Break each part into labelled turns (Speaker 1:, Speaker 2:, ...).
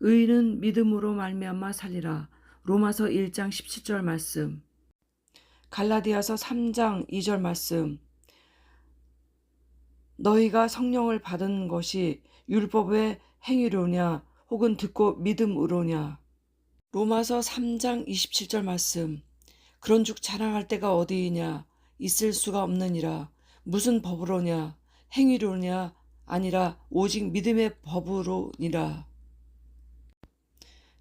Speaker 1: 의인은 믿음으로 말미암아 살리라. 로마서 1장 17절 말씀. 갈라디아서 3장 2절 말씀. 너희가 성령을 받은 것이 율법의 행위로냐 혹은 듣고 믿음으로냐. 로마서 3장 27절 말씀. 그런즉 자랑할 때가 어디이냐. 있을 수가 없느니라. 무슨 법으로냐. 행위로냐 아니라 오직 믿음의 법으로니라.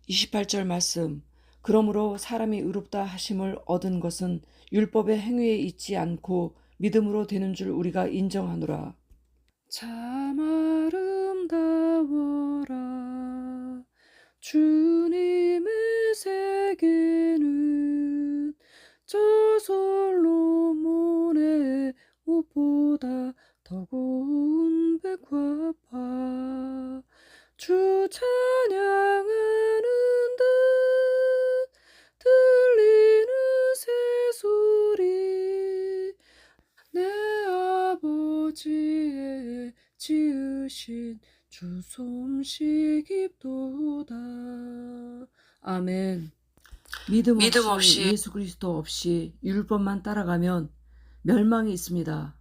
Speaker 1: 28절 말씀. 그러므로 사람이 의롭다 하심을 얻은 것은 율법의 행위에 있지 않고 믿음으로 되는 줄 우리가 인정하노라. 참 아름다워라 주님의 세계는 저 솔로몬의 옷보다 더 고운 백화파. 주 찬양하는 듯 들리는 새소리. 내 아버지의 지으신 주 솜씨 깊도다. 아멘. 믿음 없이 예수 그리스도 없이 율법만 따라가면 멸망이 있습니다.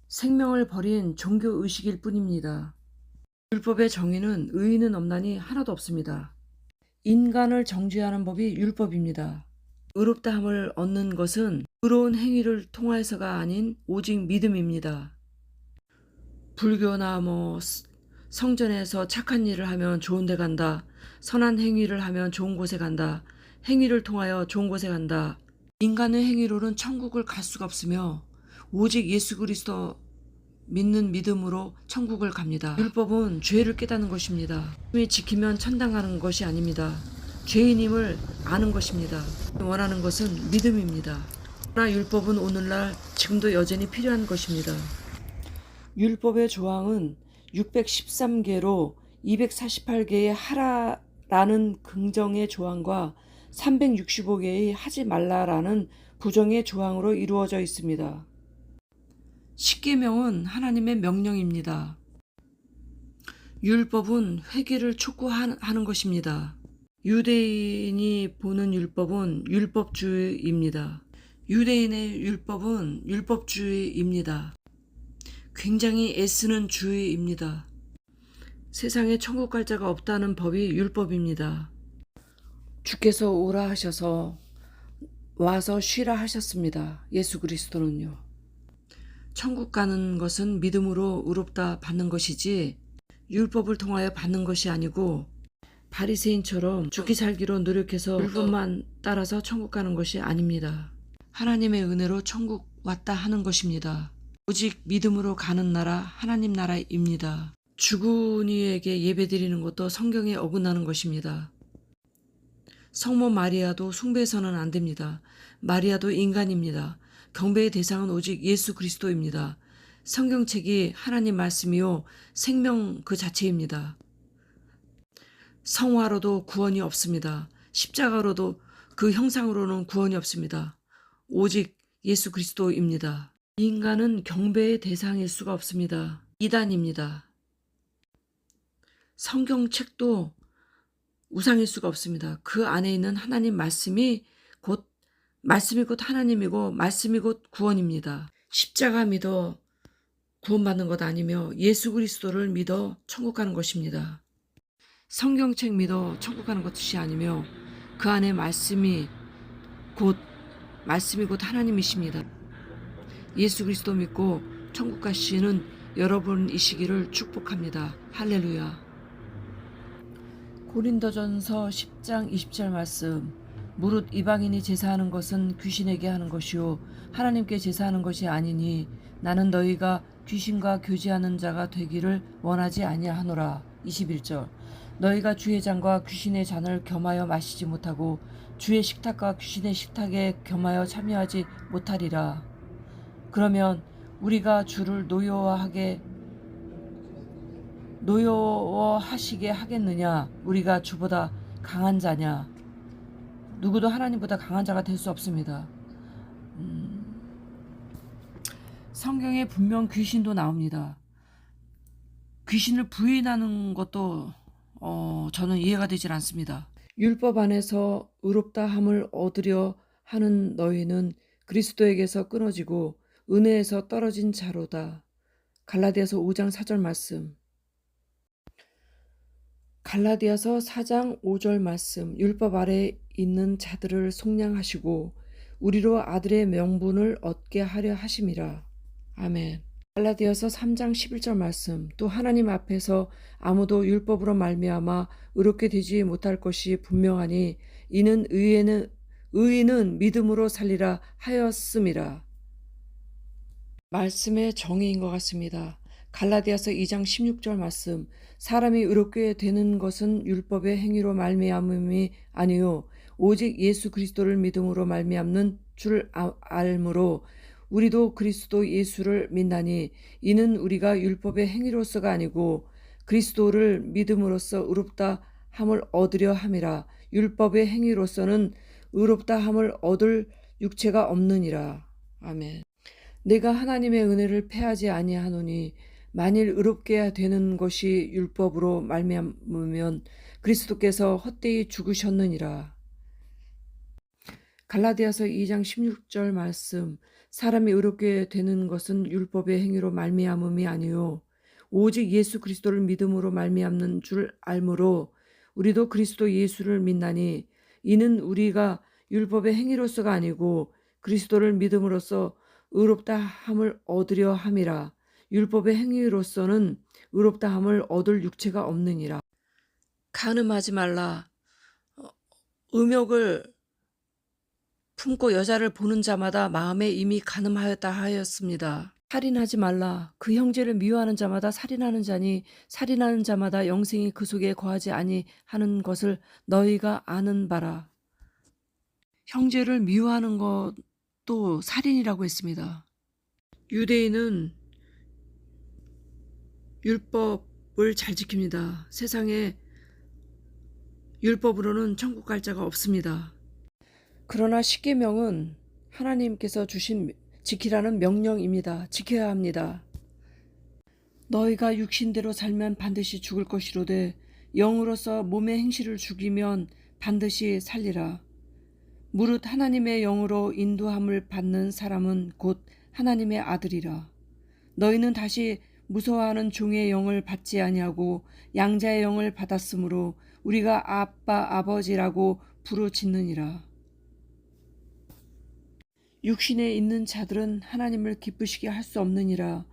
Speaker 1: 생명을 버린 종교 의식일 뿐입니다. 율법의 정의는 의인은 없나니 하나도 없습니다. 인간을 정죄하는 법이 율법입니다. 의롭다함을 얻는 것은 의로운 행위를 통해서가 아닌 오직 믿음입니다. 불교나 성전에서 착한 일을 하면 좋은 데 간다. 선한 행위를 하면 좋은 곳에 간다. 행위를 통하여 좋은 곳에 간다. 인간의 행위로는 천국을 갈 수가 없으며 오직 예수 그리스도 믿는 믿음으로 천국을 갑니다. 율법은 죄를 깨닫는 것입니다. 지키면 천당 가는 것이 아닙니다. 죄인임을 아는 것입니다. 원하는 것은 믿음입니다. 그러나 율법은 오늘날 지금도 여전히 필요한 것입니다. 율법의 조항은 613개로 248개의 하라라는 긍정의 조항과 365개의 하지 말라라는 부정의 조항으로 이루어져 있습니다. 십계명은 하나님의 명령입니다. 율법은 회개를 촉구하는 것입니다. 유대인이 보는 율법은 율법주의입니다. 유대인의 율법은 율법주의입니다. 굉장히 애쓰는 주의입니다. 세상에 천국 갈 자가 없다는 법이 율법입니다. 주께서 오라 하셔서 와서 쉬라 하셨습니다. 예수 그리스도는요. 천국 가는 것은 믿음으로 의롭다 받는 것이지 율법을 통하여 받는 것이 아니고 바리새인처럼 죽기 살기로 노력해서 율법만 따라서 천국 가는 것이 아닙니다. 하나님의 은혜로 천국 왔다 하는 것입니다. 오직 믿음으로 가는 나라 하나님 나라입니다. 죽은 이에게 예배드리는 것도 성경에 어긋나는 것입니다. 성모 마리아도 숭배해서는 안 됩니다. 마리아도 인간입니다. 경배의 대상은 오직 예수 그리스도입니다. 성경책이 하나님 말씀이요 생명 그 자체입니다. 성화로도 구원이 없습니다. 십자가로도 그 형상으로는 구원이 없습니다. 오직 예수 그리스도입니다. 인간은 경배의 대상일 수가 없습니다. 이단입니다. 성경책도 우상일 수가 없습니다. 그 안에 있는 하나님 말씀이 곧 하나님이고 말씀이 곧 구원입니다. 십자가 믿어 구원받는 것 아니며 예수 그리스도를 믿어 천국 가는 것입니다. 성경책 믿어 천국 가는 것이 아니며 그 안에 말씀이 곧 하나님이십니다. 예수 그리스도 믿고 천국 가시는 여러분이시기를 축복합니다. 할렐루야. 고린도전서 10장 20절 말씀. 무릇 이방인이 제사하는 것은 귀신에게 하는 것이요 하나님께 제사하는 것이 아니니 나는 너희가 귀신과 교제하는 자가 되기를 원하지 아니하노라. 21절. 너희가 주의 잔과 귀신의 잔을 겸하여 마시지 못하고 주의 식탁과 귀신의 식탁에 겸하여 참여하지 못하리라. 그러면 우리가 주를 노여워하시게 하겠느냐? 우리가 주보다 강한 자냐? 누구도 하나님보다 강한 자가 될 수 없습니다. 성경에 분명 귀신도 나옵니다. 귀신을 부인하는 것도 저는 이해가 되질 않습니다. 율법 안에서 의롭다 함을 얻으려 하는 너희는 그리스도에게서 끊어지고 은혜에서 떨어진 자로다. 갈라디아서 5장 4절 말씀. 갈라디아서 4장 5절 말씀. 율법 아래 있는 자들을 속량하시고 우리로 아들의 명분을 얻게 하려 하심이라. 아멘. 갈라디아서 3장 11절 말씀. 또 하나님 앞에서 아무도 율법으로 말미암아 의롭게 되지 못할 것이 분명하니 이는 의인은 믿음으로 살리라 하였음이라. 말씀의 정의인 것 같습니다. 갈라디아서 2장 16절 말씀. 사람이 의롭게 되는 것은 율법의 행위로 말미암음이 아니요 오직 예수 그리스도를 믿음으로 말미암는 줄 알므로 우리도 그리스도 예수를 믿나니 이는 우리가 율법의 행위로서가 아니고 그리스도를 믿음으로써 의롭다 함을 얻으려 함이라. 율법의 행위로서는 의롭다 함을 얻을 육체가 없느니라. 아멘. 내가 하나님의 은혜를 패하지 아니하노니 만일 의롭게 되는 것이 율법으로 말미암으면 그리스도께서 헛되이 죽으셨느니라. 갈라디아서 2장 16절 말씀. 사람이 의롭게 되는 것은 율법의 행위로 말미암음이 아니요 오직 예수 그리스도를 믿음으로 말미암는 줄 알므로 우리도 그리스도 예수를 믿나니 이는 우리가 율법의 행위로서가 아니고 그리스도를 믿음으로써 의롭다 함을 얻으려 함이라. 율법의 행위로서는 의롭다 함을 얻을 육체가 없느니라. 간음하지 말라. 음욕을 품고 여자를 보는 자마다 마음에 이미 간음하였다 하였습니다. 살인하지 말라. 그 형제를 미워하는 자마다 살인하는 자니 살인하는 자마다 영생이 그 속에 거하지 아니하는 것을 너희가 아는 바라. 형제를 미워하는 것도 살인이라고 했습니다. 유대인은 율법을 잘 지킵니다. 세상에 율법으로는 천국 갈 자가 없습니다. 그러나 십계명은 하나님께서 주신 지키라는 명령입니다. 지켜야 합니다. 너희가 육신대로 살면 반드시 죽을 것이로되 영으로서 몸의 행실을 죽이면 반드시 살리라. 무릇 하나님의 영으로 인도함을 받는 사람은 곧 하나님의 아들이라. 너희는 다시 무서워하는 종의 영을 받지 아니하고 양자의 영을 받았으므로 우리가 아빠 아버지라고 부르짖느니라. 육신에 있는 자들은 하나님을 기쁘시게 할 수 없느니라.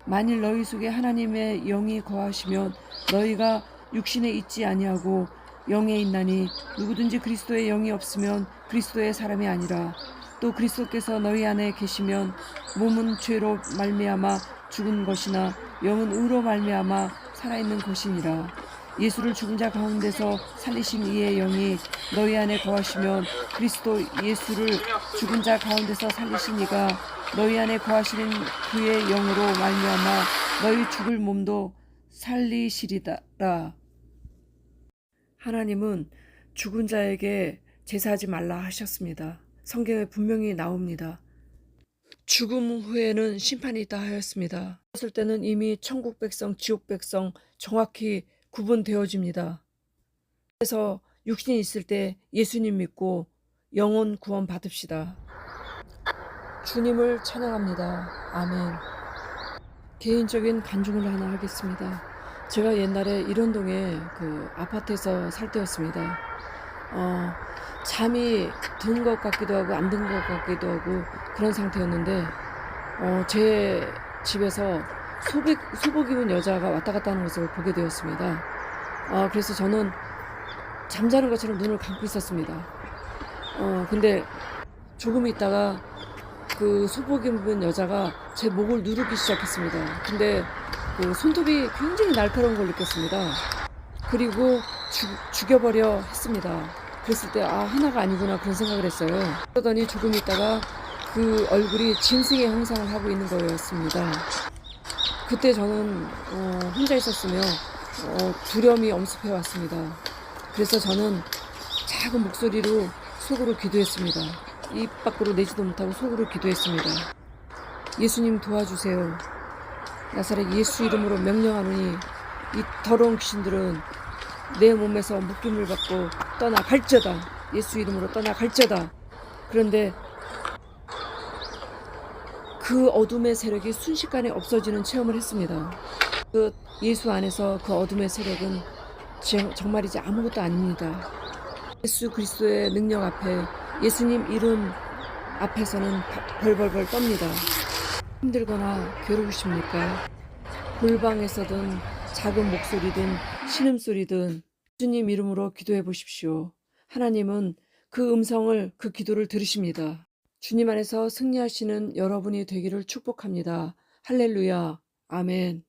Speaker 1: 만일 너희 속에 하나님의 영이 거하시면 너희가 육신에 있지 아니하고 영에 있나니 누구든지 그리스도의 영이 없으면 그리스도의 사람이 아니라. 또 그리스도께서 너희 안에 계시면 몸은 죄로 말미암아 죽은 것이나 영은 의로 말미암아 살아있는 것이니라. 예수를 죽은 자 가운데서 살리신 이의 영이 너희 안에 거하시면 그리스도 예수를 죽은 자 가운데서 살리신 이가 너희 안에 거하시는 그의 영으로 말미암아 너희 죽을 몸도 살리시리라. 하나님은 죽은 자에게 제사하지 말라 하셨습니다. 성경에 분명히 나옵니다. 죽음 후에는 심판이 있다 하였습니다. 그랬을 때는 이미 천국 백성, 지옥 백성 정확히 구분되어집니다. 그래서 육신이 있을 때 예수님 믿고 영혼 구원 받읍시다. 주님을 찬양합니다. 아멘. 개인적인 간증을 하나 하겠습니다. 제가 옛날에 일원동에 그 아파트에서 살 때였습니다. 잠이 든 것 같기도 하고 안 든 것 같기도 하고 그런 상태였는데 제 집에서 소복 입은 여자가 왔다 갔다 하는 것을 보게 되었습니다. 그래서 저는 잠자는 것처럼 눈을 감고 있었습니다. 근데 조금 있다가 그 소복 입은 여자가 제 목을 누르기 시작했습니다. 근데 그 손톱이 굉장히 날카로운 걸 느꼈습니다. 그리고 죽여버려 했습니다. 그랬을 때 하나가 아니구나 그런 생각을 했어요. 그러더니 조금 있다가 그 얼굴이 짐승의 형상을 하고 있는 거였습니다. 그때 저는 혼자 있었으며 두려움이 엄습해 왔습니다. 그래서 저는 작은 목소리로 속으로 기도했습니다. 입 밖으로 내지도 못하고 속으로 기도했습니다. 예수님 도와주세요. 나사렛 예수 이름으로 명령하노니 이 더러운 귀신들은 내 몸에서 묶임을 받고 떠나갈지어다. 예수 이름으로 떠나갈지어다. 그런데 그 어둠의 세력이 순식간에 없어지는 체험을 했습니다. 그 예수 안에서 그 어둠의 세력은 정말 이제 아무것도 아닙니다. 예수 그리스도의 능력 앞에, 예수님 이름 앞에서는 벌벌벌 떱니다. 힘들거나 괴로우십니까? 골방에서든 작은 목소리든 신음소리든 주님 이름으로 기도해 보십시오. 하나님은 그 음성을, 그 기도를 들으십니다. 주님 안에서 승리하시는 여러분이 되기를 축복합니다. 할렐루야. 아멘.